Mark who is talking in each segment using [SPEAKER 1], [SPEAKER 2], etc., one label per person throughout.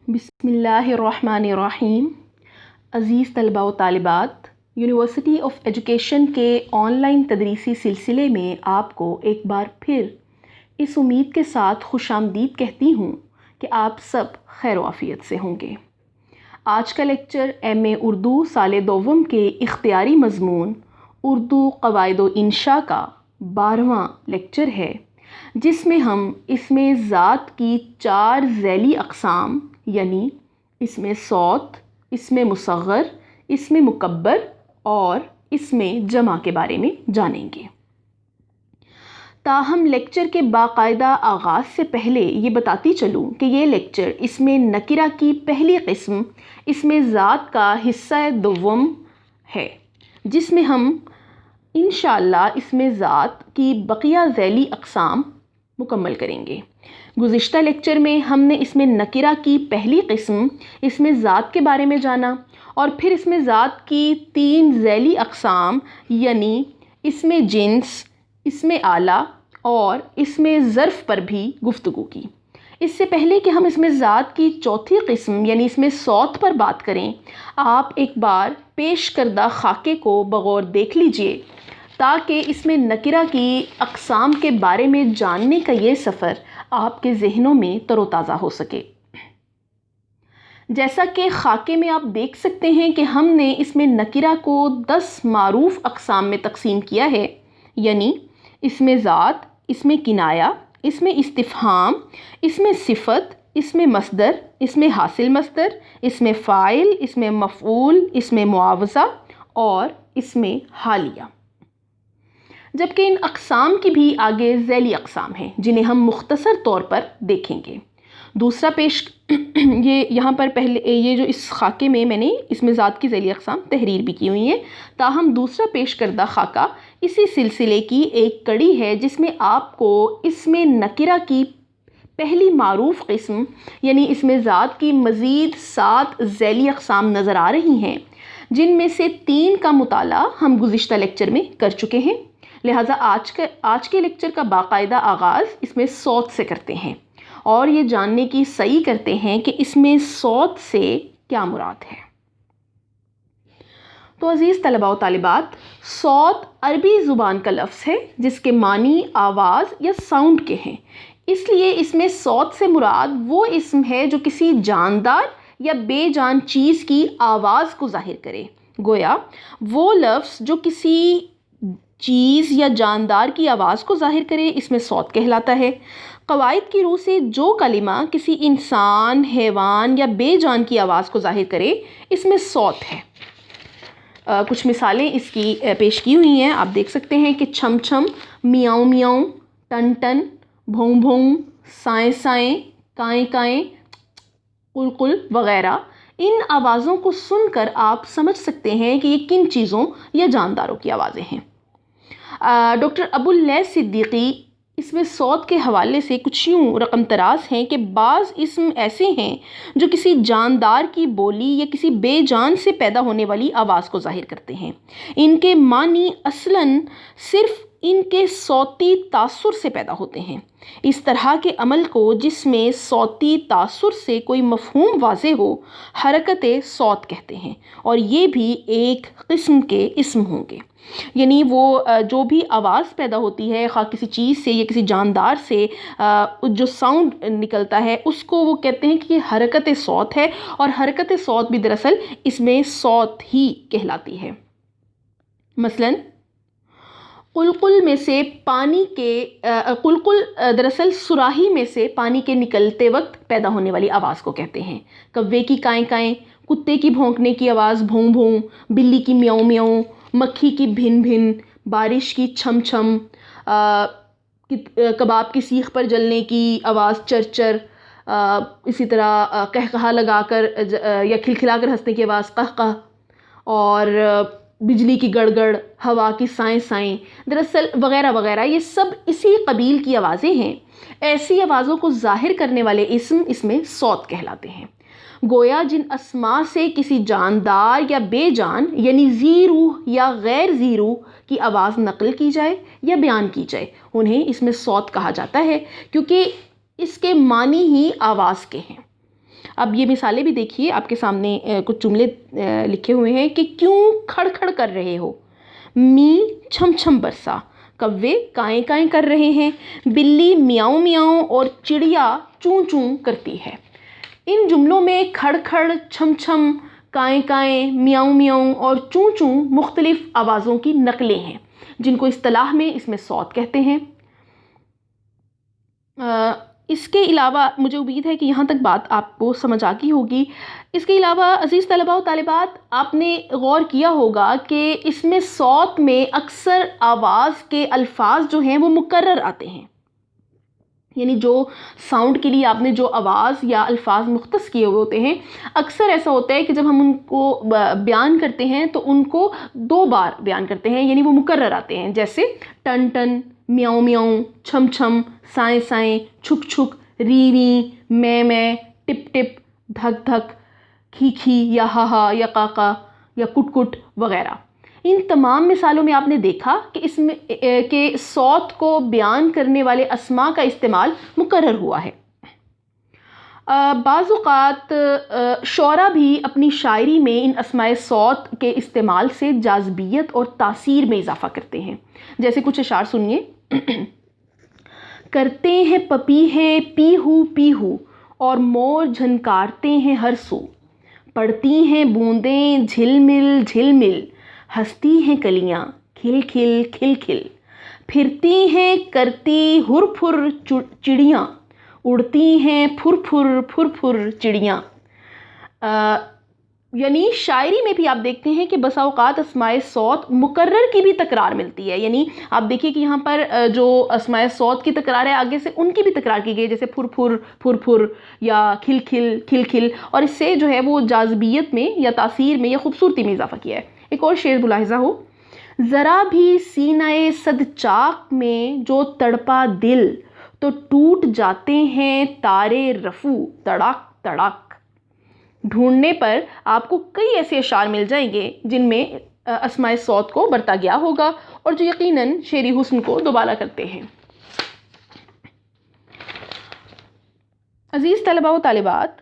[SPEAKER 1] बिस्मिल्लाहिर्रहमानिर्रहीम। अज़ीज़ तलबा व तालिबात, यूनिवर्सिटी ऑफ़ एजुकेशन के ऑनलाइन तदरीसी सिलसिले में आपको एक बार फिर इस उम्मीद के साथ खुशामदीद कहती हूँ कि आप सब खैर आफ़ियत से होंगे। आज का लेक्चर एम.ए. उर्दू साल दोम के इख्तियारी मज़मून उर्दू क़वाइद व इंशा का 12वां लेक्चर है, जिसमें हम इसमें ज़ात की 4 ज़ैली अक़साम यानी इसमें सौत, इसमें मुसग़्ग़र, इसमें मुकब्बर और इसमें जमा के बारे में जानेंगे। ताहम लेक्चर के बाकायदा आगाज़ से पहले ये बताती चलूँ कि ये लेक्चर इसमें नकिरा की पहली किस्म इसमें ज़ात का हिस्सा दोम है, जिसमें हम इंशाअल्लाह इसमें ज़ात की बकिया ज़ैली अक़साम मुकम्मल करेंगे। गुज़िश्ता लेक्चर में हमने इसमें नकिरा की पहली किस्म इसमें ज़ात के बारे में जाना और फिर इसमें ज़ात की 3 ज़ैली अक़साम यानी इसमें जिन्स, इसमें आला और इसमें ज़र्फ़ पर भी गुफ्तगू की। इससे पहले कि हम इसमें ज़ात की चौथी किस्म यानी इसमें सौत पर बात करें, आप एक बार पेश करदा खाके को बगौर देख लीजिए ताकि इसमें नकिरा की अक़साम के बारे में जानने का ये सफ़र आपके ज़हनों में तरोताज़ा हो सके। जैसा कि खाके में आप देख सकते हैं कि हमने इसमें नकिरा को 10 मारूफ़ अक़साम में तकसीम किया है, यानी इसमें ज़ात, इसमें किनाया, इसमें इस्तिफ़हाम, इसमें सिफ़त, इसमें मस्दर, इसमें हासिल मस्दर, इसमें फ़ाइल, इसमें मफ़ऊल, इसमें मुआवज़ा और इसमें हालिया। जबकि इन अक़साम की भी आगे ज़ैली अक़साम हैं जिन्हें हम मुख्तसर तौर पर देखेंगे। दूसरा पेश ये यहाँ पर पहले ये जो इस खाके में मैंने इसमें ज़ात की ज़ैली अक़साम तहरीर भी की हुई है, ताहम दूसरा पेश करदा खाका इसी सिलसिले की एक कड़ी है जिसमें आपको इसमें नकिरा की पहली मारूफ़ किस्म यानी इसमें ज़ात की मज़ीद 7 ज़ैली अक़साम नज़र आ रही हैं, जिनमें से 3 का मुताला हम गुज़िश्ता लेक्चर में कर चुके हैं। लिहाजा आज के लेक्चर का बाकायदा आगाज़ इसमें सौत से करते हैं और ये जानने की सही करते हैं कि इसमें सौत से क्या मुराद है। तो अज़ीज़ तलबा व तालिबात, सौत अरबी ज़ुबान का लफ्ज़ है जिसके मानी आवाज़ या साउंड के हैं, इसलिए इसमें सौत से मुराद वो इस्म है जो किसी जानदार या बेजान चीज़ की आवाज़ को ज़ाहिर करे। गोया वो लफ्ज़ जो किसी चीज़ या जानदार की आवाज़ को ज़ाहिर करे इसमें सौत कहलाता है। क़वाइद की रूह से जो कलिमा किसी इंसान, हैवान या बेजान की आवाज़ को ज़ाहिर करे इसमें सौत है। कुछ मिसालें इसकी पेश की हुई हैं, आप देख सकते हैं कि छम छम, मियाऊं मियाऊं, टन टन, भों भों, साएं साएं, काएं काएं, कुल कुल वग़ैरह। इन आवाज़ों को सुनकर आप समझ सकते हैं कि ये किन चीज़ों या जानदारों की आवाज़ें हैं। डॉक्टर अबुल लैथ सिद्दीकी इसमें सौत के हवाले से कुछ यूँ रकम तराज हैं कि बाज़ इस्म ऐसे हैं जो किसी जानदार की बोली या किसी बेजान से पैदा होने वाली आवाज़ को ज़ाहिर करते हैं। इनके मानी असलन सिर्फ़ इनके सौती तासुर से पैदा होते हैं। इस तरह के अमल को जिसमें सौती तासुर से कोई मफ़हूम वाज़े हो हरकत सौत कहते हैं और ये भी एक किस्म के इस्म होंगे, यानी वो जो भी आवाज़ पैदा होती है खा किसी चीज़ से या किसी जानदार से जो साउंड निकलता है उसको वो कहते हैं कि ये हरकत सौत है और हरकत सौत भी दरअसल इसमें सौत ही कहलाती है। मसलन कुलकुल में से पानी के कुलकुल दरअसल सुराही में से पानी के निकलते वक्त पैदा होने वाली आवाज़ को कहते हैं। कव्वे की काएं काएं, कुत्ते की भौंकने की आवाज़ भों भों, बिल्ली की म्याऊं म्याऊं, मक्खी की भिन भिन, बारिश की छम छम, कबाब की सीख पर जलने की आवाज़ चर चर, इसी तरह कहकहा लगाकर या खिलखिलाकर हंसने की आवाज़ कह कह और बिजली की गड़गड़, हवा की साएं साएं, दरअसल वग़ैरह वग़ैरह। ये सब इसी कबील की आवाज़ें हैं। ऐसी आवाज़ों को ज़ाहिर करने वाले इस्म इसमें सौत कहलाते हैं। गोया जिन अस्मा से किसी जानदार या बेजान यानी ज़ी रूह या गैर ज़ी रूह की आवाज़ नकल की जाए या बयान की जाए उन्हें इसमें सौत कहा जाता है, क्योंकि इसके मानी ही आवाज़ के हैं। अब ये मिसालें भी देखिए, आपके सामने कुछ जुमले लिखे हुए हैं कि क्यों खड़खड़ कर रहे हो, मी छम छम बरसा, कव्वे काएं काएं कर रहे हैं, बिल्ली मियाऊं मियाऊं और चिड़िया चूं चूं करती है। इन जुमलों में खड़खड़, छम छम, काएं काएं, मियाऊं मियाऊं और चूं चूं मुख्तलिफ आवाज़ों की नकलें हैं, जिनको इस्तिलाह में इसमें सौत कहते हैं। इसके अलावा मुझे उम्मीद है कि यहाँ तक बात आपको समझ आ गई होगी। इसके अलावा अज़ीज़ तलबा व तालिबात, आपने गौर किया होगा कि इसमें सौत में अक्सर आवाज़ के अल्फाज जो हैं वो मुकर्रर आते हैं, यानी जो साउंड के लिए आपने जो आवाज़ या अल्फाज मुख्तस किए हुए होते हैं, अक्सर ऐसा होता है कि जब हम उनको बयान करते हैं तो उनको 2 बार बयान करते हैं, यानी वो मुकर्रर आते हैं, जैसे टन टन, म्याऊं म्याऊं, छम छम, साएं साएं, छुक छुक, री री, मैं, टिप टिप, धक धक, खी खी या हा या का या कुट कुट वगैरह। इन तमाम मिसालों में आपने देखा कि इसमें के सौत को बयान करने वाले अस्मा का इस्तेमाल मुकर्रर हुआ है। बाज़ औक़ात शौरा भी अपनी शायरी में इन अस्माए सौत के इस्तेमाल से जाज़बियत और तासीर में इजाफ़ा करते हैं। जैसे कुछ अशार सुनिए। करते हैं पपीहे पीहू और मोर झनकारते हैं हर सू, पड़ती हैं बूंदें झिलमिल झिलमिल, हंसती हैं कलियां खिल खिल खिल खिल, फिरती हैं करती हुर फुर चिड़ियाँ, उड़ती हैं फुर फुर फुर फुर चिड़ियाँ। यानी शायरी में भी आप देखते हैं कि बसा औक़ात अस्माए सौत मुकर्रर की भी तकरार मिलती है। यानी आप देखिए कि यहाँ पर जो अस्माए सौत की तकरार है, आगे से उनकी भी तकरार की गई, जैसे फुर फुर या खिल खिल खिल खिल, और इससे जो है वो जाज़बियत में या तासीर में या खूबसूरती में इजाफ़ा किया है। एक और शेर मुलाहिज़ा हो। ज़रा भी सीनाए सद चाक में जो तड़पा दिल, तो टूट जाते हैं तारे रफू तड़ाक तड़ाक। ढूंढने पर आपको कई ऐसे अशार मिल जाएंगे जिनमें अस्माए सौत को बरता गया होगा और जो यकीनन शेरी हुस्न को दोबारा करते हैं। अज़ीज़ तलबा व तालिबात,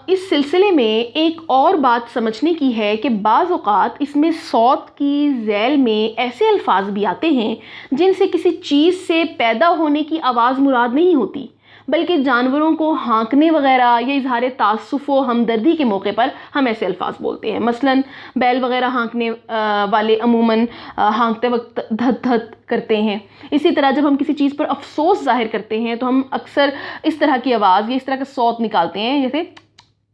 [SPEAKER 1] इस सिलसिले में एक और बात समझने की है कि बाज़ औक़ात इसमें सौत की ज़ैल में ऐसे अल्फाज भी आते हैं जिनसे किसी चीज़ से पैदा होने की आवाज़ मुराद नहीं होती, बल्कि जानवरों को हाँकने वगैरह या इजहार तासुफ़ व हमदर्दी के मौके पर हम ऐसे अल्फाज बोलते हैं। मसलन बैल वगैरह हाँकने वाले अमूमन हाँकते वक्त धत धत करते हैं। इसी तरह जब हम किसी चीज़ पर अफसोस जाहिर करते हैं तो हम अक्सर इस तरह की आवाज़ या इस तरह का सौत निकालते हैं, जैसे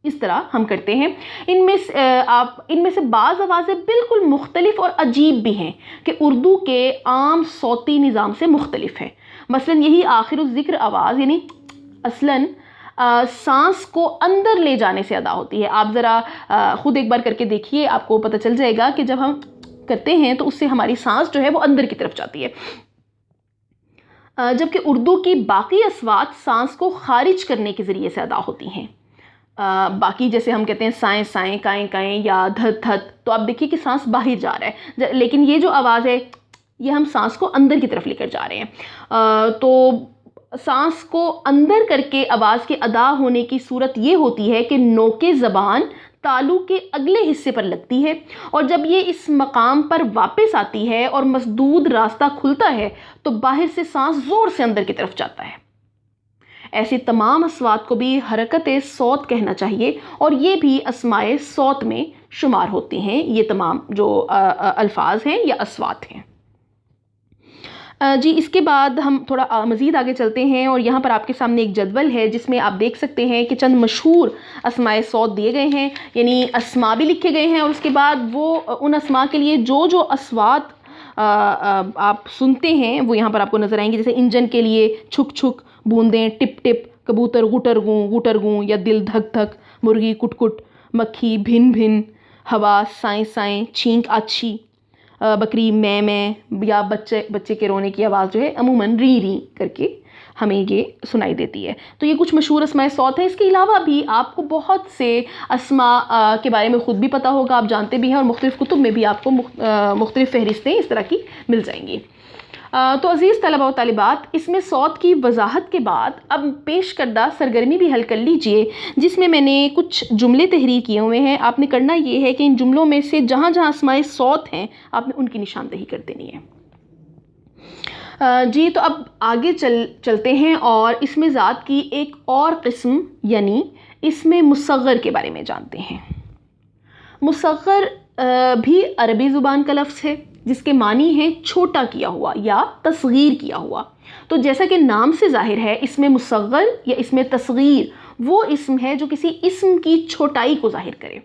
[SPEAKER 1] इस तरह हम करते हैं। इनमें से बाज़ आवाज़ें बिल्कुल मुख्तलिफ और अजीब भी हैं कि उर्दू के आम सौती निज़ाम से मुख्तलिफ है। मसलन यही आखिर ज़िक्र आवाज़ यानी असलन सांस को अंदर ले जाने से अदा होती है। आप ज़रा ख़ुद एक बार करके देखिए, आपको पता चल जाएगा कि जब हम करते हैं तो उससे हमारी सांस जो है वो अंदर की तरफ जाती है, जबकि उर्दू की बाकी अस्वात सांस को खारिज करने के ज़रिए से अदा होती हैं। बाकी जैसे हम कहते हैं साएं साएं, काएं काएं या धत धत, तो आप देखिए कि सांस बाहर जा रहा है, लेकिन ये जो आवाज़ है ये हम सांस को अंदर की तरफ लेकर जा रहे हैं। तो सांस को अंदर करके आवाज़ के अदा होने की सूरत ये होती है कि नोके ज़बान तालू के अगले हिस्से पर लगती है, और जब ये इस मकाम पर वापस आती है और मसदूद रास्ता खुलता है तो बाहर से सांस ज़ोर से अंदर की तरफ जाता है। ऐसे तमाम अस्वात को भी हरकत सौत कहना चाहिए और ये भी अस्माए सौत में शुमार होते हैं, ये तमाम जो अल्फाज हैं या अस्वात हैं। जी, इसके बाद हम थोड़ा मज़ीद आगे चलते हैं और यहाँ पर आपके सामने एक जदवल है जिसमें आप देख सकते हैं कि चंद मशहूर अस्माए सौत दिए गए हैं, यानी अस्मा भी लिखे गए हैं, और उसके बाद वो उन अस्मा के लिए जो जो अस्वात आप सुनते हैं वो यहाँ पर आपको नज़र आएंगे। जैसे इंजन के लिए छुक छुक, बूंदें टिप टिप, कबूतर गुटर गूँ या दिल धक धक, मुर्गी कुट कुट, मक्खी भिन भिन, हवा साएं साएं, छींक आछी, बकरी मैं, या बच्चे के रोने की आवाज़ जो है अमूमन री री करके हमें ये सुनाई देती है। तो ये कुछ मशहूर अस्माए सौत है। इसके अलावा भी आपको बहुत से अस्मा के बारे में ख़ुद भी पता होगा, आप जानते भी हैं, और मुख्तलिफ़ कुतुब में भी आपको मुख्तलिफ़ फ़हरिस्तें इस तरह की मिल जाएंगी। तो अज़ीज़ तलबा व तालिबात, इसमें सौत की वजाहत के बाद अब पेश करदा सरगर्मी भी हल कर लीजिए, जिसमें मैंने कुछ जुमले तहरीर किए हुए हैं। आपने करना ये है कि इन जुमलों में से जहाँ जहाँ अस्माए सौत हैं आपने उनकी निशानदेही कर देनी है। जी, तो अब आगे चलते हैं और इसमें ज़ात की एक और किस्म यानी इसमें मुसग़्ग़र के बारे में जानते हैं। मुसग़्ग़र भी अरबी ज़ुबान का लफ्ज़ है जिसके मानी है छोटा किया हुआ या तस्गीर किया हुआ। तो जैसा कि नाम से ज़ाहिर है, इसमें मुसग़्ग़र या इसमें तस्गीर वो इस्म है जो किसी इस्म की छोटाई को ज़ाहिर करे,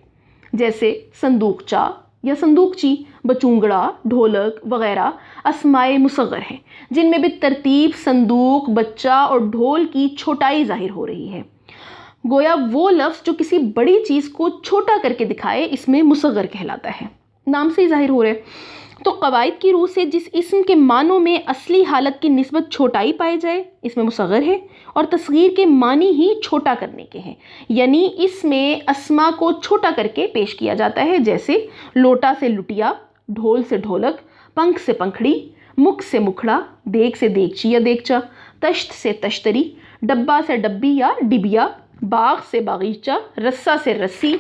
[SPEAKER 1] जैसे संदूकचा या संदूकची, बचूंगड़ा, ढोलक वगैरह अस्माए मुसग़्ग़र हैं जिनमें भी तरतीब संदूक, बच्चा और ढोल की छोटाई ज़ाहिर हो रही है। गोया वो लफ्ज़ जो किसी बड़ी चीज़ को छोटा करके दिखाए इसमें मुसग़्ग़र कहलाता है, नाम से ही ज़ाहिर हो रहा है। तो क़वाइद की रूह से जिस इस्म के मानों में असली हालत की निस्बत छोटाई पाई जाए इसमें मुसग़्ग़र है, और तस्गीर के मानी ही छोटा करने के हैं, यानी इसमें अस्मा को छोटा करके पेश किया जाता है, जैसे लोटा से लुटिया, ढोल से ढोलक, पंख से पंखड़ी, मुख से मुखड़ा, देग से देगची या देगचा, तश्त से तश्तरी, डब्बा से डब्बी या डिबिया, बाग से बागीचा, रस्सा से रस्सी,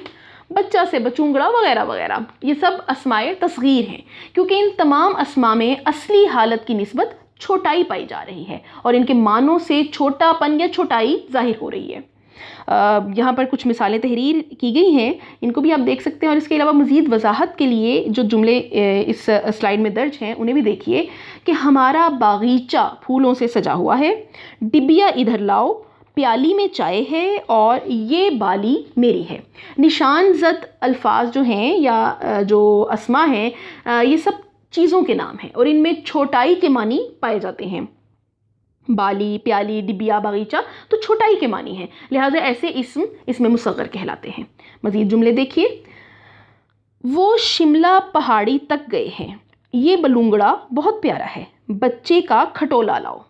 [SPEAKER 1] बच्चा से बचूंगड़ा वगैरह वगैरह। ये सब अस्माए तस्गीर हैं क्योंकि इन तमाम अस्मा में असली हालत की निस्बत छोटाई पाई जा रही है और इनके मानों से छोटापन या छोटाई जाहिर हो रही है। यहाँ पर कुछ मिसालें तहरीर की गई हैं, इनको भी आप देख सकते हैं। और इसके अलावा मज़ीद वजाहत के लिए जो जुमले इस स्लाइड में दर्ज हैं उन्हें भी देखिए कि हमारा बागीचा फूलों से सजा हुआ है, डिबिया इधर लाओ, प्याली में चाय है और ये बाली मेरी है। निशान ज़द अल्फाज जो हैं या जो अस्मा हैं ये सब चीज़ों के नाम हैं और इनमें छोटाई के मानी पाए जाते हैं। बाली, प्याली, डिबिया, बागीचा तो छोटाई के मानी है, लिहाजा ऐसे इस्म इसमें मुसग़्ग़र कहलाते हैं। मज़ीद जुमले देखिए, वो शिमला पहाड़ी तक गए हैं, ये बलूंगड़ा बहुत प्यारा है, बच्चे का खटोला लाओ।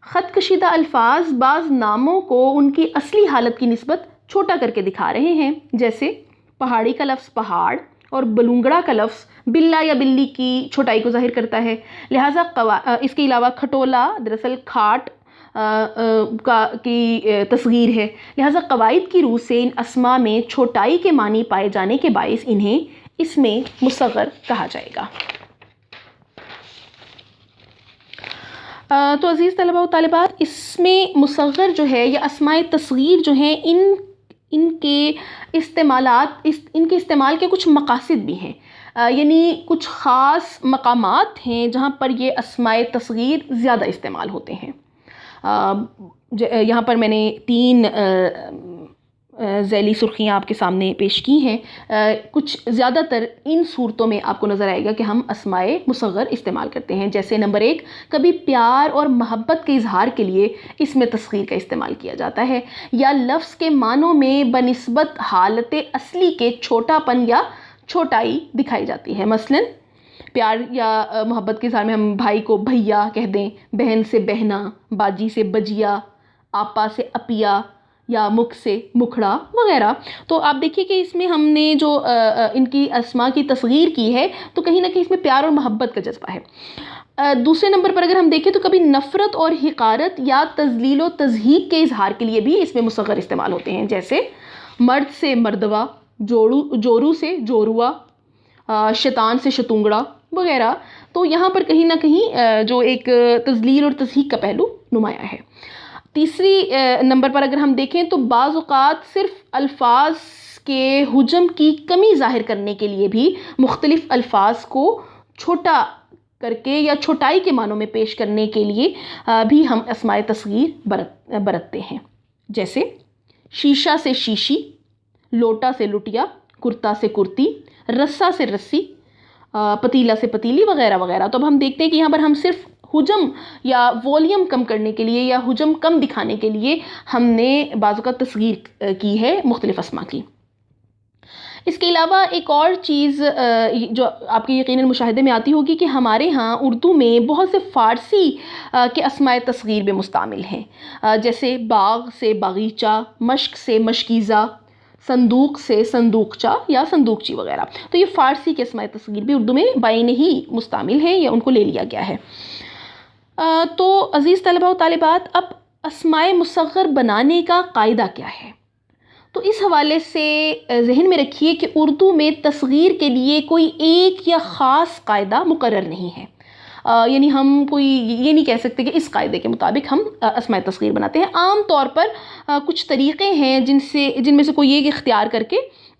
[SPEAKER 1] ख़त कशीदा अल्फाज बाज़ नामों को उनकी असली हालत की निस्बत छोटा करके दिखा रहे हैं, जैसे पहाड़ी का लफ्ज़ पहाड़ और बलूंगड़ा का लफ्ज़ बिल्ला या बिल्ली की छोटाई को ज़ाहिर करता है। लिहाजा इसके अलावा खटोला दरअसल खाट की तस्गीर है। लिहाजा क़वाइद की रूह से इन अस्मा में छोटाई के मानी पाए जाने के बाइस इन्हें इसमें मुसग़्ग़र कहा जाएगा। तो अज़ीज़ तलबा व तालिबात, इसमें मुसग़्ग़र जो है या अस्माए तस्गीर जो हैं इनके इस्तेमाल के कुछ मकासद भी हैं, यानी कुछ ख़ास मकामात हैं जहाँ पर ये अस्माए तस्गीर ज़्यादा इस्तेमाल होते हैं। यहाँ पर मैंने 3 ज़ैली सुर्खियाँ आपके सामने पेश की हैं। कुछ ज़्यादातर इन सूरतों में आपको नज़र आएगा कि हम अस्माए मुसग़्ग़र इस्तेमाल करते हैं, जैसे नंबर 1, कभी प्यार और मोहब्बत के इजहार के लिए इसमें तस्गीर का इस्तेमाल किया जाता है, या लफ्ज़ के मानों में बनिस्बत हालत असली के छोटापन या छोटाई दिखाई जाती है। मसलन प्यार या मोहब्बत के इजहार में हम भाई को भैया कह दें, बहन से बहना, बाजी से बजिया, आपा से अपिया या मुख से मुखड़ा वगैरह। तो आप देखिए कि इसमें हमने जो इनकी अस्मा की तस्गीर की है तो कहीं ना कहीं इसमें प्यार और मोहब्बत का जज्बा है। दूसरे नंबर पर अगर हम देखें तो कभी नफ़रत और हिकारत या तज़लील व तज़हीक के इजहार के लिए भी इसमें मुसग़्ग़र इस्तेमाल होते हैं, जैसे मर्द से मर्दवा, जोरू से जोरुआ, शैतान से शतुंगड़ा वगैरह। तो यहाँ पर कहीं ना कहीं जो एक तज़लील और तज़हीक का पहलू नुमाया है। तीसरी नंबर पर अगर हम देखें तो बाज़ औक़ात सिर्फ़ अल्फाज के हुजम की कमी ज़ाहिर करने के लिए भी मुख्तलिफ़ अल्फाज को छोटा करके या छोटाई के मानों में पेश करने के लिए भी हम अस्माए तस्गीर बरतते हैं, जैसे शीशा से शीशी, लोटा से लुटिया, कुर्ता से कुर्ती, रस्सा से रस्सी, पतीला से पतीली वगैरह वगैरह। तो अब हम देखते हैं कि यहाँ पर हम सिर्फ हुजम या वॉल्यूम कम करने के लिए या हुजम कम दिखाने के लिए हमने बाज़ों का तस्गीर की है मुख्तलिफ़ अस्मा की। इसके अलावा एक और चीज़ जो आपके यकीनन मुशाहिदे में आती होगी कि हमारे यहाँ उर्दू में बहुत से फ़ारसी के अस्माए तस्गीर में मुस्तामिल हैं, जैसे बाग से बागीचा, मश्क से मशकीज़ा, संदूक से संदूकचा या संदूकची वगैरह। तो ये फ़ारसी के अस्माए तस्गीर भी उर्दू में बाइन ही मुस्तामिल हैं या उनको ले लिया गया है। तो अज़ीज़ तलबा व तालिबात, अब अस्माए मुसग़्ग़र बनाने का कायदा क्या है? तो इस हवाले से ज़हन में रखिए कि उर्दू में तस्गीर के लिए कोई एक या ख़ास कायदा मुकर्रर नहीं है। यानी हम कोई ये नहीं कह सकते कि इस कायदे के मुताबिक हम अस्माए तस्गीर बनाते हैं। आम तौर पर कुछ तरीक़े हैं जिनमें से कोई एक इख्तियार करके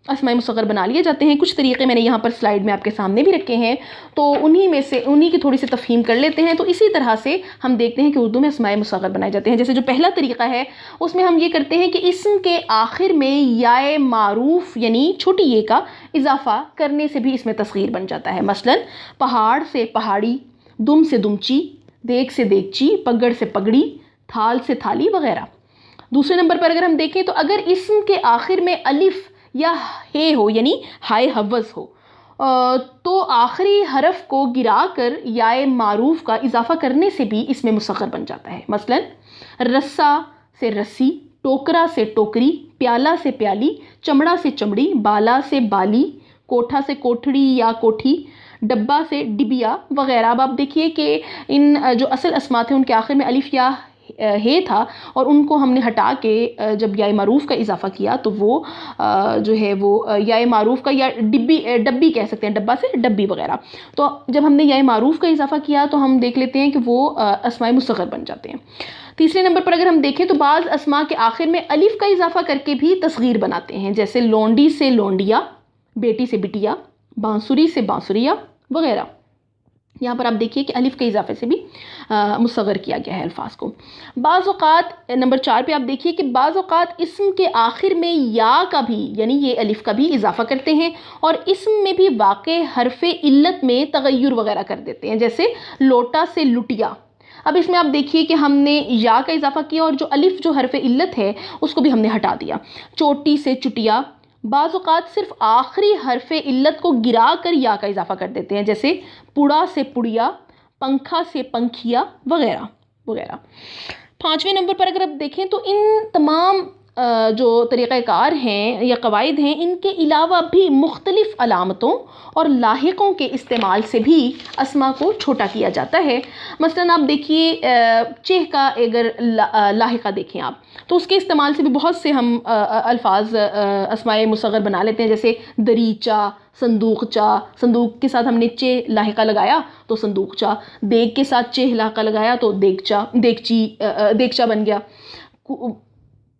[SPEAKER 1] अस्माए मुसग़्ग़र बना लिए जाते हैं। कुछ तरीक़े मैंने यहाँ पर स्लाइड में आपके सामने भी रखे हैं, तो उन्हीं की थोड़ी सी तफ़हीम कर लेते हैं। तो इसी तरह से हम देखते हैं कि उर्दू में अस्माए मुसग़्ग़र बनाए जाते हैं। जैसे जो पहला तरीक़ा है उसमें हम ये करते हैं कि इस्म के आखिर में याए मारूफ़ यानी छोटी ये का इजाफ़ा करने से भी इसमें तस्गीर बन जाता है। मसलन पहाड़ से पहाड़ी, दुम से दुमची, देग से देगची, पगड़ से पगड़ी, थाल से थाली वगैरह। दूसरे नंबर पर अगर हम देखें तो अगर इस्म के आखिर में अलिफ या हे हो यानी हाय हवज़ हो तो आखिरी हरफ को गिरा कर याए मारूफ का इजाफा करने से भी इसमें मुसग़्ग़र बन जाता है। मसलन रस्सा से रस्सी, टोकरा से टोकरी, प्याला से प्याली, चमड़ा से चमड़ी, बाला से बाली, कोठा से कोठड़ी या कोठी, डब्बा से डिबिया वगैरह। अब आप देखिए कि इन जो असल अस्मा थे उनके आखिर में अलिफ या हे था और उनको हमने हटा के जब याए मारूफ़ का इजाफ़ा किया तो वो जो है वो याए मारूफ़ का या डब्बी कह सकते हैं, डब्बा से डब्बी वगैरह। तो जब हमने याए मारूफ़ का इजाफ़ा किया तो हम देख लेते हैं कि वो अस्माए मुसग़्ग़र बन जाते हैं। तीसरे नंबर पर अगर हम देखें तो बाज़ अस्मा के आखिर में अलिफ का इजाफ़ा करके भी तस्गीर बनाते हैं, जैसे लोंडी से लोंडिया, बेटी से बिटिया, बांसुरी से बांसुरिया वगैरह। यहाँ पर आप देखिए कि अलिफ के इजाफे से भी मुसग़्ग़र किया गया है अल्फाज को। बाज़ औक़ात नंबर 4 पे आप देखिए कि बाज़ औक़ात इस्म के आखिर में या का भी यानी ये अलिफ का भी इजाफ़ा करते हैं और इस्म में भी वाक़े हरफ़े इल्लत में तग़य्युर वगैरह कर देते हैं, जैसे लोटा से लुटिया। अब इसमें आप देखिए कि हमने या का इजाफ़ा किया और जो अलिफ जो हरफ़े इल्लत है उसको भी हमने हटा दिया। चोटी से चुटिया, बाज़ औक़ात सिर्फ आखिरी हरफ़े इल्लत को गिरा कर या का इजाफ़ा कर देते हैं, जैसे पुड़ा से पुड़िया, पंखा से पंखिया वगैरह वगैरह। 5वें नंबर पर अगर आप देखें तो इन तमाम जो तरीक़ाकार हैं या कवायद हैं, इनके अलावा भी मुख्तलिफ़ अलामतों और लाहिक़ों के इस्तेमाल से भी अस्मा को छोटा किया जाता है। मसलन आप देखिए चेह का अगर लाहिक़ा देखें आप तो उसके इस्तेमाल से भी बहुत से हम अल्फाज अस्माए मुसग़्ग़र बना लेते हैं, जैसे दरीचा, संदूकचा। संदूक के साथ हमने चे लाहिक़ा लगाया तो संदूकचा, देग के साथ चे लाहिक़ा लगाया तो देगचा बन गया।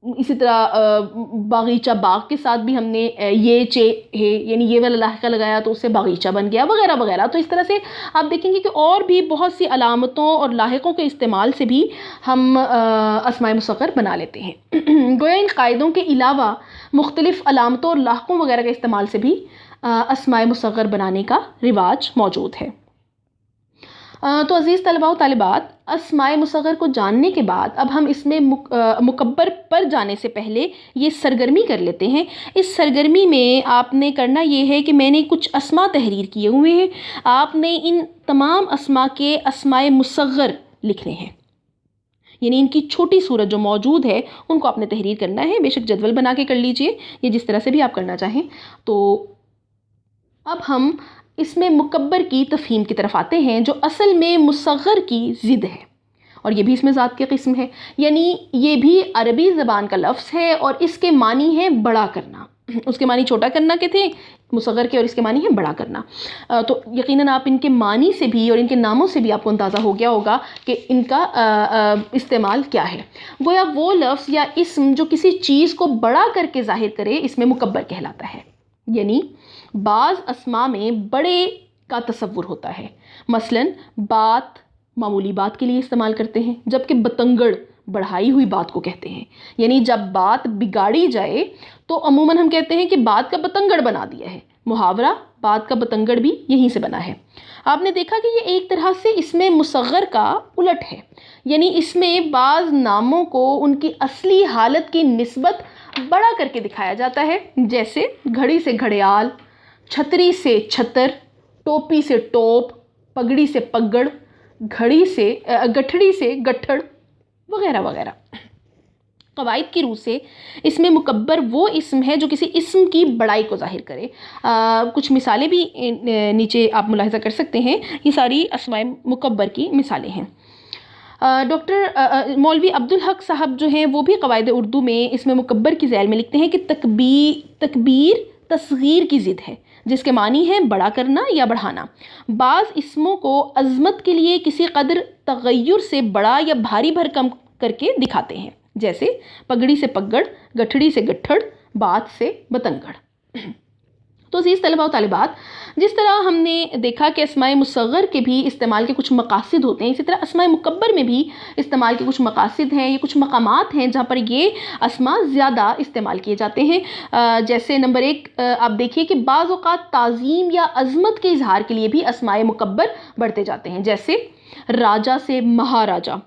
[SPEAKER 1] इसी तरह बागीचा, बाग के साथ भी हमने ये चे है यानी ये वाला लाहिक़ा लगाया तो उससे बागीचा बन गया वगैरह वगैरह। तो इस तरह से आप देखेंगे कि और भी बहुत सी अलामतों और लाहिक़ों के इस्तेमाल से भी हम अस्माए मुसग़्ग़र बना लेते हैं। गोया इन कायदों के अलावा मुख्तलिफ़ अलामतों और लाहिक़ों वगैरह के इस्तेमाल से भी अस्माए मुसग़्ग़र बनाने का रिवाज मौजूद है। तो अज़ीज़ तलबा व तालिबात, अस्माए मुसग़्ग़र को जानने के बाद अब हम इसमें मुकब्बर पर जाने से पहले ये सरगर्मी कर लेते हैं। इस सरगर्मी में आपने करना ये है कि मैंने कुछ अस्मा तहरीर किए हुए हैं, आपने इन तमाम अस्मा के अस्माए मुसग़्ग़र लिखने हैं, यानी इनकी छोटी सूरत जो मौजूद है उनको आपने तहरीर करना है। बेशक जदवल बना के कर लीजिए या जिस तरह से भी आप करना चाहें। तो अब हम इसमें मुकब्बर की तफ़हीम की तरफ आते हैं, जो असल में मुसग़्ग़र की ज़िद है और ये भी इसमें ज़ात की किस्म है, यानी ये भी अरबी ज़बान का लफ्ज़ है और इसके मानी है बड़ा करना। उसके मानी छोटा करना के थे मुसग़्ग़र के और इसके मानी है बड़ा करना। तो यकीनन आप इनके मानी से भी और इनके नामों से भी आपको अंदाज़ा हो गया होगा कि इनका इस्तेमाल क्या है। गोया वो लफ्ज़ या इस्म जो किसी चीज़ को बड़ा करके ज़ाहिर करे इसमें मुकब्बर कहलाता है। यानी बाज़ अस्मा में बड़े का तसव्वुर होता है, मसलन बात मामूली बात के लिए इस्तेमाल करते हैं, जबकि बतंगड़ बढ़ाई हुई बात को कहते हैं। यानी जब बात बिगाड़ी जाए तो अमूमन हम कहते हैं कि बात का बतंगड़ बना दिया है। मुहावरा बात का बतंगड़ भी यहीं से बना है। आपने देखा कि ये एक तरह से इसमें मुसग़्ग़र का उलट है, यानी इसमें बाज़ नामों को उनकी असली हालत की निस्बत बड़ा करके दिखाया जाता है, जैसे घड़ी से घड़ियाल, छतरी से छतर, टोपी से टोप, पगड़ी से पगड़, घड़ी से गठड़ी से गठड़ वगैरह वगैरह। कवायद की रूह से इसमें मुकब्बर वो इस्म है जो किसी इस्म की बड़ाई को ज़ाहिर करे। कुछ मिसालें भी नीचे आप मुलाहिज़ा कर सकते हैं। ये सारी अस्माए मुकब्बर की मिसालें हैं। डॉक्टर मौलवी अब्दुल हक साहब जो हैं वो भी कवायद उर्दू में इसमें मुकब्बर की ज़ैल में लिखते हैं कि तकबीर तस्गीर की ज़िद है, जिसके मानी है बड़ा करना या बढ़ाना। बाज़ इस्मों को अज़मत के लिए किसी कदर तगय्युर से बड़ा या भारी भरकम करके दिखाते हैं, जैसे पगड़ी से पगड़, गठड़ी से गट्ठड़, बात से बतंगड़। तो अज़ीज़ तलबा व तालिबात, जिस तरह हमने देखा कि अस्माए मुसग़्ग़र के भी इस्तेमाल के कुछ मकासिद होते हैं, इसी तरह अस्माए मुकब्बर में भी इस्तेमाल के कुछ मकासिद हैं। ये कुछ मकामात हैं जहाँ पर ये अस्मा ज़्यादा इस्तेमाल किए जाते हैं। जैसे नंबर 1 आप देखिए कि बाज़ औक़ात ताज़ीम या अज़मत के इजहार के लिए भी अस्माए मुकब्बर बढ़ते जाते हैं, जैसे राजा से महाराजा,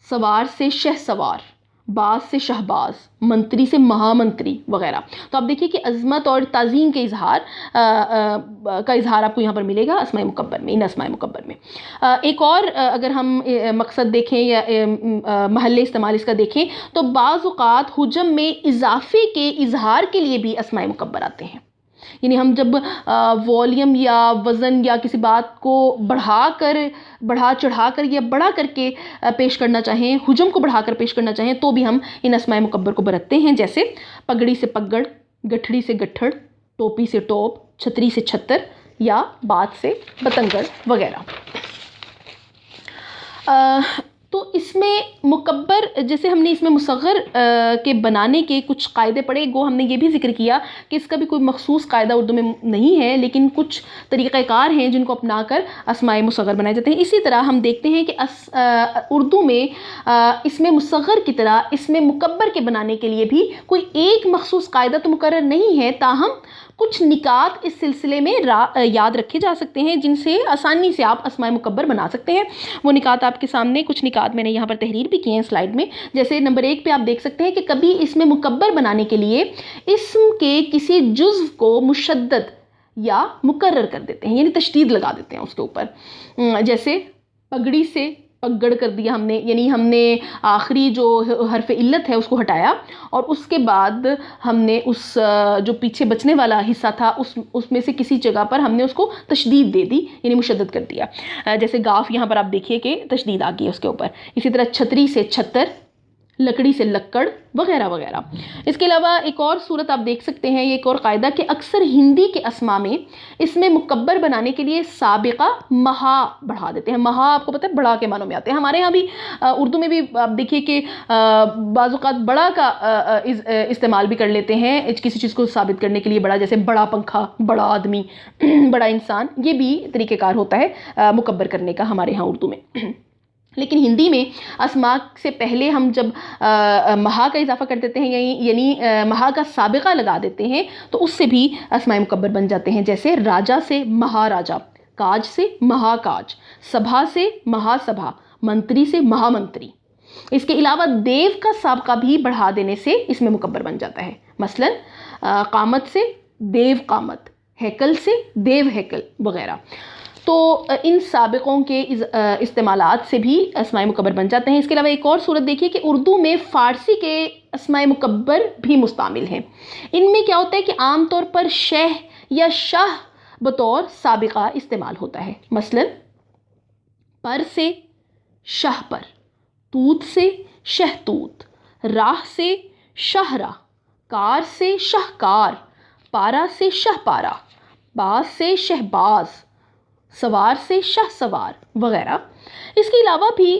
[SPEAKER 1] सवार से शहसवार, बाज से शहबाज, मंत्री से महामंत्री वगैरह। तो आप देखिए कि अज़मत और ताज़ीम के इजहार का इजहार आपको यहाँ पर मिलेगा अस्माए मुकब्बर में, इन अस्माए मुकब्बर में। एक और अगर हम मकसद देखें या महल्ले इस्तेमाल इसका देखें तो बाज़ औक़ात हुजम में इजाफ़े के इजहार के लिए भी अस्माए मुकब्बर आते हैं। यानी हम जब वॉल्यूम या वज़न या किसी बात को बढ़ा चढ़ा कर या बड़ा करके पेश करना चाहें, हुजम को बढ़ाकर पेश करना चाहें, तो भी हम इन अस्माए मुकब्बर को बरतते हैं, जैसे पगड़ी से पगड़, गठड़ी से गट्ठड़, टोपी से टोप, छतरी से छत्तर या बात से बतंगड़ वगैरह। तो इसमें मुकब्बर, जैसे हमने इसमें मुसग़्ग़र के बनाने के कुछ कायदे पढ़े, गो हमने ये भी जिक्र किया कि इसका भी कोई मखसूस कायदा उर्दू में नहीं है, लेकिन कुछ तरीक़ाकार हैं जिनको अपना कर अस्माए मुसग़्ग़र बनाए जाते हैं। इसी तरह हम देखते हैं कि उर्दू में इसमें मुसग़्ग़र की तरह इसमें मुकब्बर के बनाने के लिए भी कोई एक मखसूस कायदा तो मुकर्रर नहीं है, ताहम कुछ निकात इस सिलसिले में याद रखे जा सकते हैं, जिनसे आसानी से आप अस्माए मुकब्बर बना सकते हैं। वो निकात आपके सामने, कुछ निकात मैंने यहाँ पर तहरीर भी किए हैं स्लाइड में। जैसे नंबर 1 पे आप देख सकते हैं कि कभी इसमें मुकब्बर बनाने के लिए इस्म के किसी जुज़्व को मुशद्दद या मुकर्रर कर देते हैं, यानी तशदीद लगा देते हैं उसके ऊपर। जैसे पगड़ी से पगड़ कर दिया हमने, यानी हमने आखिरी जो हरफ इल्लत है उसको हटाया और उसके बाद हमने उस जो पीछे बचने वाला हिस्सा था उसमें से किसी जगह पर हमने उसको तशदीद दे दी, यानी मुशद्दद कर दिया। जैसे गाफ यहाँ पर आप देखिए कि तशदीद आ गई है उसके ऊपर। इसी तरह छतरी से छत्तर, लकड़ी से लक्कड़ वगैरह वगैरह। इसके अलावा एक और सूरत आप देख सकते हैं, ये एक और कायदा कि अक्सर हिंदी के अस्मा में इसमें मुकब्बर बनाने के लिए साबिक़ा महा बढ़ा देते हैं। महा आपको पता है बड़ा के मानों में आते हैं। हमारे यहाँ भी उर्दू में भी आप देखिए कि बाज़ औक़ात बड़ा का इस्तेमाल भी कर लेते हैं किसी चीज़ को साबित करने के लिए। बड़ा, जैसे बड़ा पंखा, बड़ा आदमी, बड़ा इंसान, ये भी तरीक़ेकार होता है मुकब्बर करने का हमारे यहाँ उर्दू में। लेकिन हिंदी में अस्मा से पहले हम जब महा का इजाफा कर देते हैं, यानी महा का साबिक़ा लगा देते हैं, तो उससे भी अस्माए मुकब्बर बन जाते हैं। जैसे राजा से महाराजा, काज से महाकाज, सभा से महासभा, मंत्री से महामंत्री। इसके अलावा देव का साबिक़ा भी बढ़ा देने से इसमें मुकब्बर बन जाता है। मसलन कामत से देव कामत, हैकल से देव हैकल वगैरह। तो इन साबिक़ों के इस्तेमालात से भी अस्माए मुकब्बर बन जाते हैं। इसके अलावा एक और सूरत देखिए कि उर्दू में फ़ारसी के अस्माए मुकब्बर भी मुस्तामिल हैं। इनमें क्या होता है कि आम तौर पर शह या शाह बतौर साबिक़ा इस्तेमाल होता है। मसलन पर से शाह पर, तूत से शहतूत, राह से शाहरा, कार से शाहकार, पारा से शाहपारा, बाज से शहबाज, सवार से शाह सवार वगैरह। इसके अलावा भी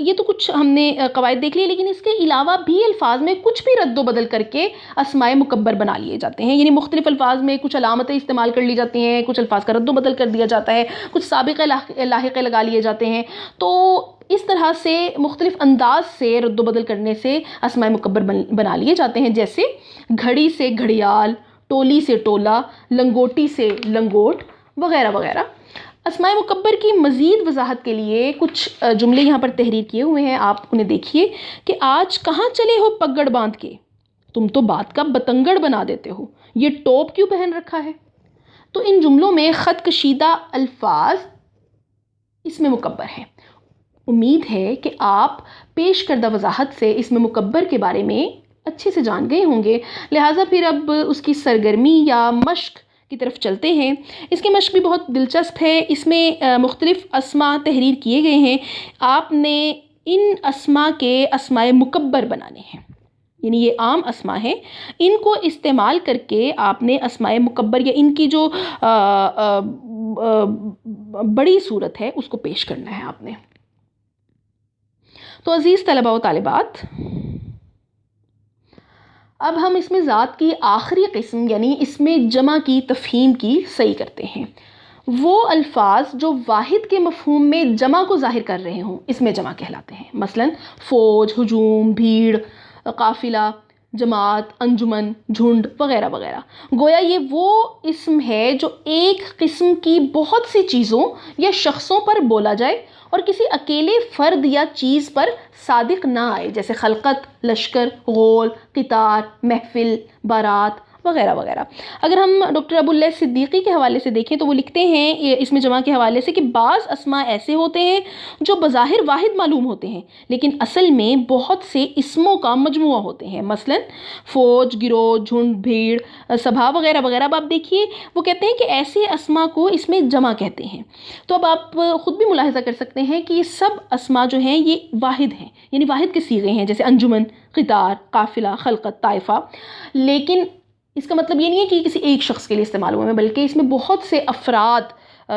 [SPEAKER 1] ये तो कुछ हमने कवायद देख लिए, लेकिन इसके अलावा भी अल्फाज में कुछ भी रद्द बदल करके अस्माए मुकब्बर बना लिए जाते हैं। यानी मुख्तलिफ अल्फाज में कुछ अलामतें इस्तेमाल कर ली जाती हैं, कुछ अल्फाज का रद्द बदल कर दिया जाता है, कुछ साबिक़े लाहिक़े लगा लिए जाते हैं। तो इस तरह से मुख्तलिफ अंदाज से रद्द बदल करने से अस्माए मुकब्बर बना लिए जाते हैं। जैसे घड़ी से घड़ियाल, टोली से टोला, लंगोटी से लंगोट वगैरह वगैरह। अस्माए मुकब्बर की मज़ीद वजाहत के लिए कुछ जुमले यहाँ पर तहरीर किए हुए हैं, आप उन्हें देखिए कि आज कहाँ चले हो पगड़ बांध के, तुम तो बात का बतंगड़ बना देते हो, ये टोप क्यों पहन रखा है। तो इन जुमलों में ख़त कशीदा अल्फाज इसमें मुकब्बर हैं। उम्मीद है कि आप पेश करदा वजाहत से इसमें मुकब्बर के बारे में अच्छे से जान गए होंगे। लिहाजा फिर अब उसकी सरगर्मी या मश्क की तरफ चलते हैं। इसकी मश्क भी बहुत दिलचस्प है। इसमें मुख्तलिफ़ अस्मा तहरीर किए गए हैं। आपने इन अस्मा के अस्माए मुकब्बर बनाने हैं, यानी ये आम अस्मा हैं, इनको इस्तेमाल करके आपने अस्माए मुकब्बर या इनकी जो बड़ी सूरत है उसको पेश करना है आपने। तो अज़ीज़ तलबा व तालिबात, अब हम इसमें ज़ात की आखिरी किस्म यानी इसमें जमा की तफ़हीम की सही करते हैं। वो अल्फाज जो वाहिद के मफ़हूम में जमा को ज़ाहिर कर रहे हों इसमें जमा कहलाते हैं। मसलन फ़ौज, हुजूम, भीड़, काफ़िला, जमात, अंजुमन, झुंड वगैरह वगैरह। गोया ये वो इस्म है जो एक किस्म की बहुत सी चीज़ों या शख्सों पर बोला जाए और किसी अकेले फ़र्द या चीज़ पर सादिक ना आए, जैसे खलकत, लश्कर, गोल, क़ितार, महफिल, बारात वगैरह वगैरह। अगर हम डॉक्टर अबुल्लैह सिद्दीकी के हवाले से देखें तो वो लिखते हैं इसमें जमा के हवाले से कि बाज़ अस्मा ऐसे होते हैं जो बज़ाहिर वाहिद मालूम होते हैं लेकिन असल में बहुत से इस्मों का मजमुआ होते हैं। मसलन फ़ौज, गिरोह, झुंड, भीड़, सभा वगैरह वगैरह। अब आप देखिए वो कहते हैं कि ऐसे अस्मा को इसमें जमा कहते हैं। तो अब आप ख़ुद भी मुलाहिज़ा कर सकते हैं कि ये सब अस्मा जो हैं ये वाहिद हैं, यानी वाहिद के सीगे हैं, जैसे अंजुमन, क़ितार, काफ़िला, खलकत, ताइफ़ा। लेकिन इसका मतलब ये नहीं है कि किसी एक शख्स के लिए इस्तेमाल हुए हैं, बल्कि इसमें बहुत से अफराद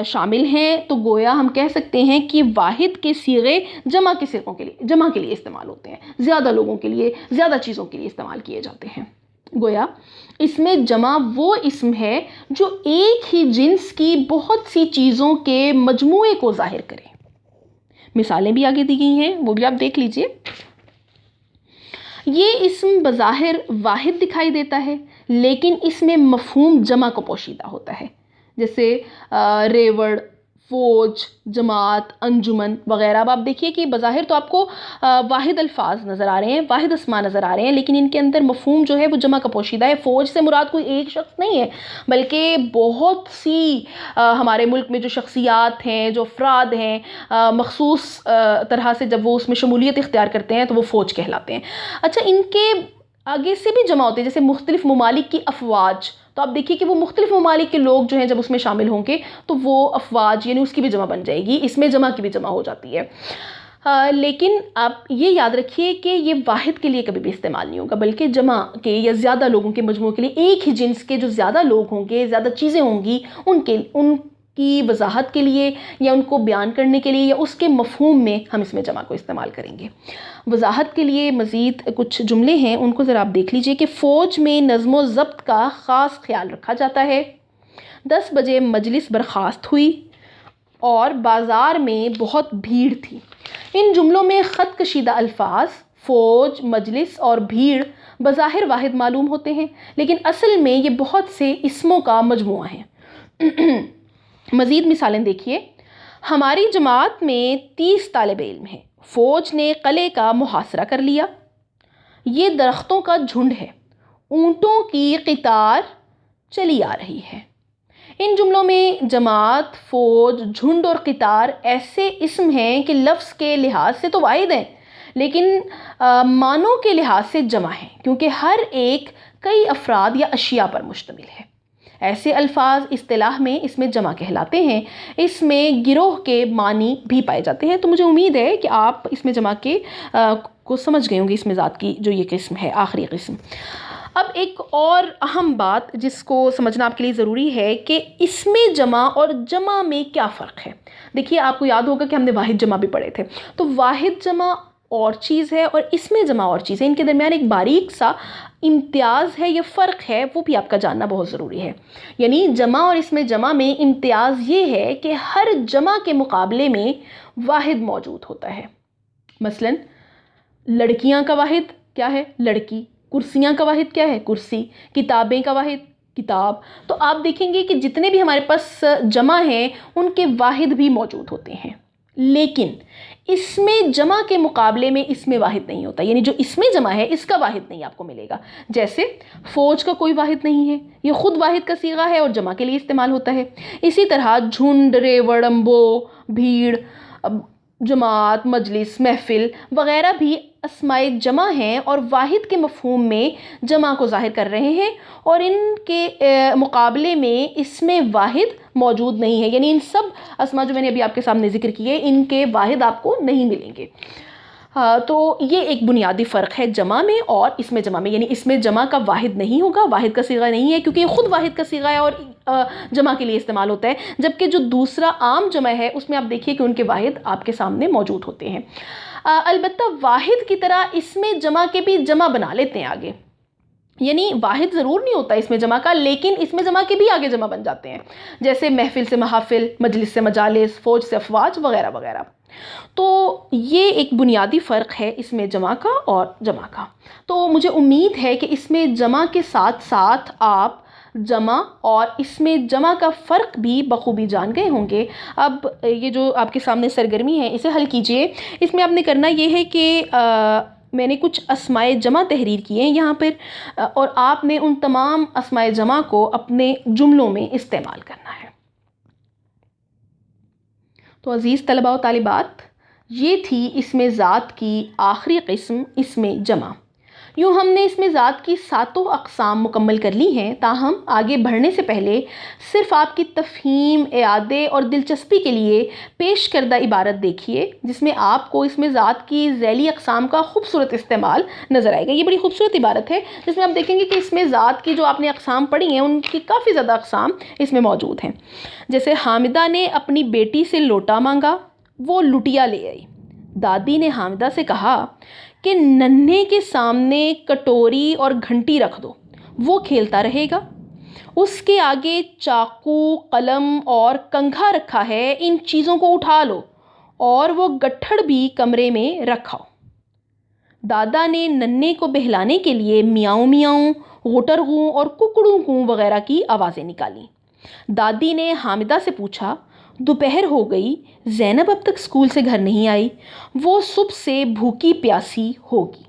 [SPEAKER 1] शामिल हैं। तो गोया हम कह सकते हैं कि वाहिद के सीगे जमा के सीगों के लिए, जमा के लिए इस्तेमाल होते हैं, ज़्यादा लोगों के लिए, ज़्यादा चीज़ों के लिए इस्तेमाल किए जाते हैं। गोया इसमें जमा वो इस्म है जो एक ही जिन्स की बहुत सी चीज़ों के मजमूए को ज़ाहिर करे। मिसालें भी आगे दी गई हैं, वो भी आप देख लीजिए। ये इस्म बज़ाहिर वाहिद दिखाई देता है लेकिन इसमें मफ़हूम जमा को पोशीदा होता है, जैसे रेवड़, फ़ौज, जमात, अंजुमन वगैरह। अब आप देखिए कि बज़ाहिर तो आपको वाहिद अल्फाज नज़र आ रहे हैं, वाहिद अस्मा नज़र आ रहे हैं, लेकिन इनके अंदर मफ़हूम जो है वो जमा का पोशीदा है। फ़ौज से मुराद कोई एक शख्स नहीं है, बल्कि बहुत सी हमारे मुल्क में जो शख्सियात हैं, जो अफराद हैं, मखसूस तरह से जब वो उसमें शमूलियत इख्तियार करते हैं तो वो फ़ौज कहलाते हैं। अच्छा, इनके आगे से भी जमा होते हैं, जैसे मुख्तलिफ़ ममालिक की अफवाज। तो आप देखिए कि वो मुख्तलिफ़ ममालिक के लोग जो हैं जब उसमें शामिल होंगे तो वो अफवाज यानी उसकी भी जमा बन जाएगी, इसमें जमा की भी जमा हो जाती है। लेकिन आप ये याद रखिए कि ये वाहिद के लिए कभी भी इस्तेमाल नहीं होगा, बल्कि जमा के या ज़्यादा लोगों के मजमूए के लिए, एक ही जिन्स के जो ज़्यादा लोग होंगे, ज़्यादा चीज़ें होंगी, उनकी वजाहत के लिए या उनको बयान करने के लिए या उसके मफ़हूम में हम इसमें जमा को इस्तेमाल करेंगे। वजाहत के लिए मज़ीद कुछ जुमले हैं, उनको ज़रा आप देख लीजिए कि फ़ौज में नज़्म ज़ब्त का ख़ास ख्याल रखा जाता है। 10 बजे मजलिस बर्खास्त हुई और बाज़ार में बहुत भीड़ थी। इन जुमलों में ख़त कशीदा अल्फाज फ़ौज, मजलिस और भीड़ बज़ाहिर वाहिद मालूम होते हैं लेकिन असल में ये बहुत से इस्मों का मजमुआ है। मज़ीद मिसालें देखिए। हमारी जमात में 30 तालिब इल्म हैं। फ़ौज ने किले का मुहासरा कर लिया। ये दरख्तों का झुंड है। ऊँटों की क़ितार चली आ रही है। इन जुमलों में जमात, फ़ौज, झुंड और क़ितार ऐसे इस्म हैं कि लफ्ज़ के लिहाज से तो वाहिद हैं लेकिन मानों के लिहाज से जमा हैं, क्योंकि हर एक कई अफराद या अशिया पर मुश्तमिल है। ऐसे अल्फाज इस्तिलाह में इसमें जमा कहलाते हैं। इसमें गिरोह के मानी भी पाए जाते हैं। तो मुझे उम्मीद है कि आप इसमें जमा के को समझ गए होंगे, इसमें ज़ात की जो ये किस्म है, आखिरी किस्म। अब एक और अहम बात जिसको समझना आपके लिए ज़रूरी है कि इसमें जमा और जमा में क्या फ़र्क है। देखिए, आपको याद होगा कि हमने वाहिद जमा भी पढ़े थे। तो वाहिद जमा और चीज़ है और इसमें जमा और चीज़ है, इनके दरमियान एक बारीक सा इम्तियाज़ है, ये फ़र्क है, वो भी आपका जानना बहुत ज़रूरी है। यानी जमा और इसमें जमा में इम्तियाज़ ये है कि हर जमा के मुकाबले में वाहिद मौजूद होता है। मसलन लड़कियां का वाहिद क्या है? लड़की। कुर्सियां का वाहिद क्या है? कुर्सी। किताबें का वाहिद किताब। तो आप देखेंगे कि जितने भी हमारे पास जमा हैं उनके वाहिद भी मौजूद होते हैं, लेकिन इसमें जमा के मुकाबले में इसमें वाहिद नहीं होता। यानी जो इसमें जमा है इसका वाहिद नहीं आपको मिलेगा। जैसे फ़ौज का कोई वाहिद नहीं है, ये ख़ुद वाहिद का सीगा है और जमा के लिए इस्तेमाल होता है। इसी तरह झुंड, रेवड़, अम्बो, भीड़, जमात, मजलिस, महफिल वग़ैरह भी अस्माए जमा हैं और वाहिद के मफ़हूम में जमा को ज़ाहिर कर रहे हैं, और इनके मुकाबले में इसमें वाहिद मौजूद नहीं है। यानी इन सब अस्मा जो मैंने अभी आपके सामने ज़िक्र किए, इनके वाहिद आपको नहीं मिलेंगे। तो ये एक बुनियादी फ़र्क है जमा में और इसमें जमा में। यानी इसमें जमा का वाहिद नहीं होगा, वाहिद का सीगा नहीं है, क्योंकि ये ख़ुद वाहिद का सीगा है और जमा के लिए इस्तेमाल होता है। जबकि जो दूसरा आम जमा है उसमें आप देखिए कि उनके वाहिद आपके सामने मौजूद होते हैं। अलबत्ता वाहिद की तरह इसमें जमा के भी जमा बना लेते हैं आगे, यानी वाहिद ज़रूर नहीं होता इसमें जमा का, लेकिन इसमें जमा के भी आगे जमा बन जाते हैं, जैसे महफिल से महाफिल, मजलिस से मजालिस, फ़ौज से अफवाज वगैरह वगैरह। तो ये एक बुनियादी फ़र्क है इसमें जमा का और जमा का। तो मुझे उम्मीद है कि इसमें जमा के साथ साथ आप जमा और इसमें जमा का फ़र्क भी बखूबी जान गए होंगे। अब ये जो आपके सामने सरगर्मी है इसे हल कीजिए। इसमें आपने करना ये है कि मैंने कुछ अस्माए जमा तहरीर किए हैं यहाँ पर, और आपने उन तमाम अस्माए जमा को अपने जुमलों में इस्तेमाल करना है। तो अज़ीज़ तलबा व तालिबात, ये थी इसमें ज़ात की आखिरी क़िस्म, इसमें जमा। यूँ हमने इसमें ज़ात की 7 अक़साम मुकम्मल कर ली हैं। ताहम आगे बढ़ने से पहले सिर्फ़ आपकी तफ़हीम, इआदे और दिलचस्पी के लिए पेश करदा इबारत देखिए, जिसमें आपको इसमें ज़ात की ज़ैली अक़साम का खूबसूरत इस्तेमाल नज़र आएगा। ये बड़ी खूबसूरत इबारत है, जिसमें आप देखेंगे कि इसमें ज़ात की जो आपने अक़साम पढ़ी हैं उनकी काफ़ी ज़्यादा अक़साम इसमें मौजूद हैं। जैसे हामिदा ने अपनी बेटी से लोटा मांगा, वो लुटिया ले आई। दादी ने हामिदा से कहा कि नन्हे के सामने कटोरी और घंटी रख दो, वो खेलता रहेगा। उसके आगे चाकू, कलम और कंघा रखा है, इन चीज़ों को उठा लो, और वो गट्ठड़ भी कमरे में रखाओ। दादा ने नन्हे को बहलाने के लिए मियाऊं मियाऊं, गुटर गूं और कुकड़ू गूं वगैरह की आवाज़ें निकाली। दादी ने हामिदा से पूछा, दोपहर हो गई, ज़ैनब अब तक स्कूल से घर नहीं आई, वो सुबह से भूखी प्यासी होगी।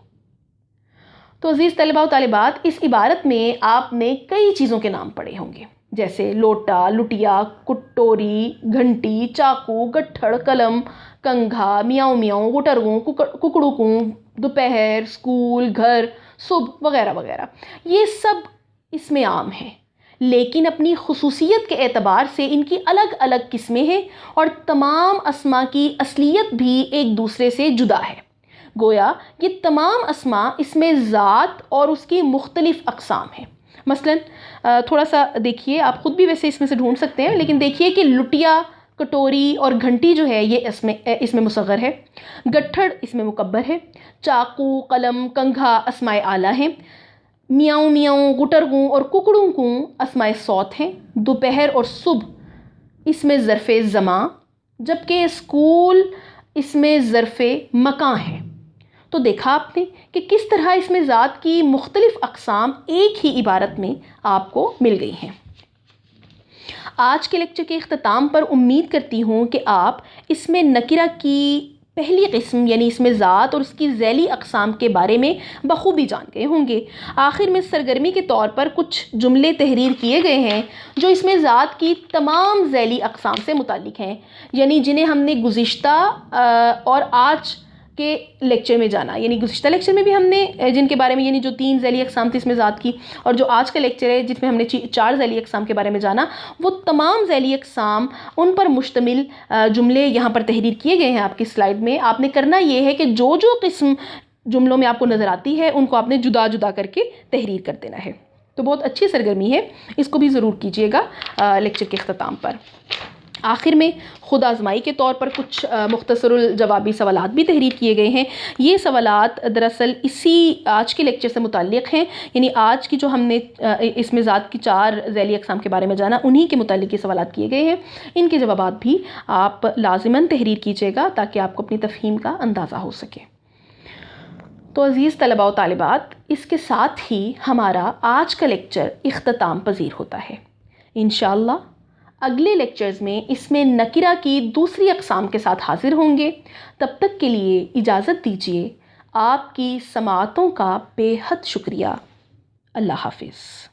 [SPEAKER 1] तो अज़ीज़ तलबा व तालिबात, इस इबारत में आपने कई चीज़ों के नाम पढ़े होंगे, जैसे लोटा, लुटिया, कुटोरी, घंटी, चाकू, गट्ठड़, कलम, कंघा, मियाऊं मियाऊं, गुटरगूं, कुकड़ूकूं, दोपहर, स्कूल, घर, सुबह वगैरह वगैरह। ये सब इसमें आम हैं, लेकिन अपनी खुसूसियत के एतबार से इनकी अलग अलग किस्में हैं, और तमाम अस्मा की असलियत भी एक दूसरे से जुदा है। गोया ये तमाम अस्मा इसमें ज़ात और उसकी मुख्तलिफ़ अक़साम हैं। मसलन थोड़ा सा देखिए, आप ख़ुद भी वैसे इसमें से ढूंढ सकते हैं, लेकिन देखिए कि लुटिया, कटोरी और घंटी जो है ये इसमें मुसग़्ग़र है, गट्ठड़ इसमें मुकब्बर है, चाकू, कलम, कंघा अस्माए आला हैं, मियाऊं मियाऊं, गुटरगूं और कुकड़ूं अस्माए सौत हैं, दोपहर और सुबह इसमें ज़र्फ़े ज़मा, जबकि स्कूल इसमें ज़र्फ़े मकां है। तो देखा आपने कि किस तरह इसमें ज़ात की मुख्तलिफ़ अक़साम एक ही इबारत में आपको मिल गई हैं। आज के लेक्चर के इख्तिताम पर उम्मीद करती हूँ कि आप इसमें नकिरा की पहली किस्म यानी इसमें ज़ात और उसकी ज़ैली अक़साम के बारे में बखूबी जान गए होंगे। आखिर में सरगर्मी के तौर पर कुछ जुमले तहरीर किए गए हैं जो इसमें ज़ात की तमाम ज़ैली अक़साम से मुताल्लिक़ हैं, यानी जिन्हें हमने गुज़िश्ता और आज के लेक्चर में जाना, यानी गुज़िश्ता लेक्चर में भी हमने जिनके बारे में, यानी जो 3 ज़ैली अक़साम थी इसमें ज़ात की, और जो आज का लेक्चर है जिसमें हमने 4 ज़ैली अक़साम के बारे में जाना, वो तमाम ज़ैली अक़साम उन पर मुश्तमिल जुमले यहाँ पर तहरीर किए गए हैं आपकी स्लाइड में। आपने करना ये है कि जो जो किस्म जुमलों में आपको नज़र आती है उनको आपने जुदा जुदा करके तहरीर कर देना है। तो बहुत अच्छी सरगर्मी है, इसको भी ज़रूर कीजिएगा लेक्चर के अख्ताम पर। आखिर में ख़ुद आज़माई के तौर पर कुछ मुख्तसरुल जवाबी सवालात भी तहरीर किए गए हैं। ये सवालात दरअसल इसी आज के लेक्चर से मुताल्लिक़ हैं, यानी आज की जो हमने इसमें ज़ात की 4 ज़ैली अक़साम के बारे में जाना, उन्हीं के मुताल्लिक़ ये सवालात किए गए हैं। इनके जवाबात भी आप लाज़िमन तहरीर कीजिएगा ताकि आपको अपनी तफ़हीम का अंदाज़ा हो सके। तो अज़ीज़ तलबा व तालिबात, इसके साथ ही हमारा आज का लेक्चर इख्तिताम पज़ीर होता है। इंशाअल्लाह अगले लेक्चर्स में इसमें नकिरा की दूसरी अक़साम के साथ हाज़िर होंगे। तब तक के लिए इजाज़त दीजिए। आपकी समाअतों का बेहद शुक्रिया। अल्लाह हाफ़िज़।